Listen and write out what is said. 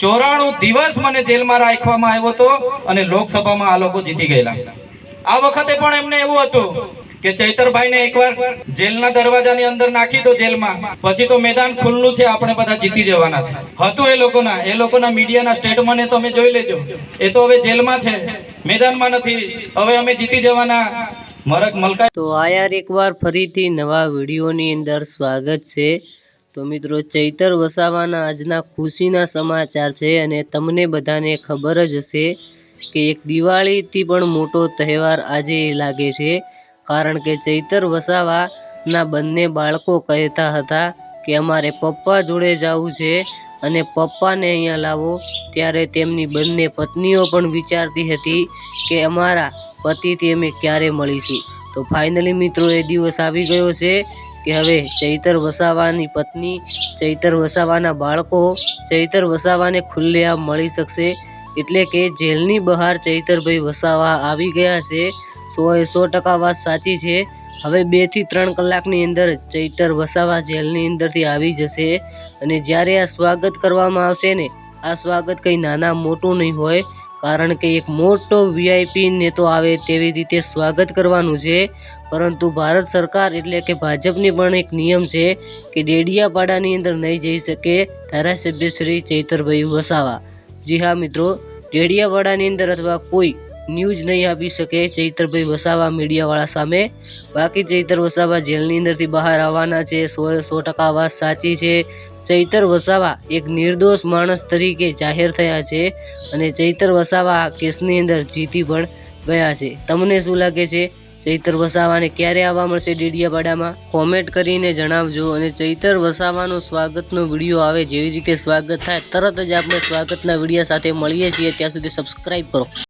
94 દિવસ મને જેલમાં રાખવામાં આવ્યો હતો અને લોકસભામાં આ લોકો જીતી ગયેલા। આ વખતે પણ એમને એવું હતું કે ચૈતરભાઈને એકવાર જેલના દરવાજાની અંદર નાખી દો જેલમાં, પછી તો મેદાન ખુલ્લું છે, આપણે બધા જીતી જવાના છે હતું એ લોકોના મીડિયાના સ્ટેટમેન્ટ તમે જોઈ લેજો। એ તો હવે જેલમાં છે, મેદાનમાં નથી, હવે અમે જીતી જવાના મરક મલકા। તો આ યાર એકવાર ફરીથી નવા વિડીયોની અંદર સ્વાગત છે। તો મિત્રો ચૈતર વસાવાના આજના ખુશીના સમાચાર છે અને તમને બધાને ખબર જ હશે કે એક દિવાળીથી પણ મોટો તહેવાર આજે લાગે છે, કારણ કે ચૈતર વસાવાના બંને બાળકો કહેતા હતા કે અમારે પપ્પા જોડે જવું છે અને પપ્પાને અહીંયા લાવો। ત્યારે તેમની બંને પત્નીઓ પણ વિચારતી હતી કે અમારા પતિથી અમે ક્યારે મળીશું। તો ફાઇનલી મિત્રો એ દિવસ આવી ગયો છે કે હવે ચૈતર વસાવાની પત્ની, ચૈતર વસાવાના બાળકો ચૈતર વસાવાને ખુલ્લેઆમ મળી શકશે। એટલે કે જેલની બહાર ચૈતરભાઈ વસાવા આવી ગયા છે। 100% વાત સાચી છે। હવે 2 થી 3 કલાકની અંદર ચૈતર વસાવા જેલની અંદરથી આવી જશે અને જ્યારે આ સ્વાગત કરવામાં આવશે ને, આ સ્વાગત કંઈ નાના મોટું નહીં હોય, કારણ કે એક મોટો વીઆઈપી નેતો આવે તેવી રીતે સ્વાગત કરવાનું છે। પરંતુ ભારત સરકાર એટલે કે ભાજપની પણ એક નિયમ છે કે ડેડિયાપાડાની અંદર નહીં જઈ શકે ધારાસભ્ય શ્રી ચૈતરભાઈ વસાવા। જી હા મિત્રો, ડેડિયાપાડાની અંદર અથવા કોઈ ન્યૂઝ નહીં આપી શકે ચૈતરભાઈ વસાવા મીડિયાવાળા સામે। બાકી ચૈતર વસાવા જેલની અંદરથી બહાર આવવાના છે, 100% વાત સાચી છે। ચૈતર વસાવા એક નિર્દોષ માણસ તરીકે જાહેર થયા છે અને ચૈતર વસાવા આ કેસની અંદર જીતી પણ ગયા છે। તમને શું લાગે છે, ચૈતર વસાવાને ક્યારે આવવા મળશે ડેડિયાપાડામાં? કોમેન્ટ કરીને જણાવજો। અને ચૈતર વસાવાનો સ્વાગતનો વિડીયો આવે, જેવી રીતે સ્વાગત થાય તરત જ આપણે સ્વાગતના વિડીયો સાથે મળીએ છીએ। ત્યાં સુધી સબસ્ક્રાઈબ કરો।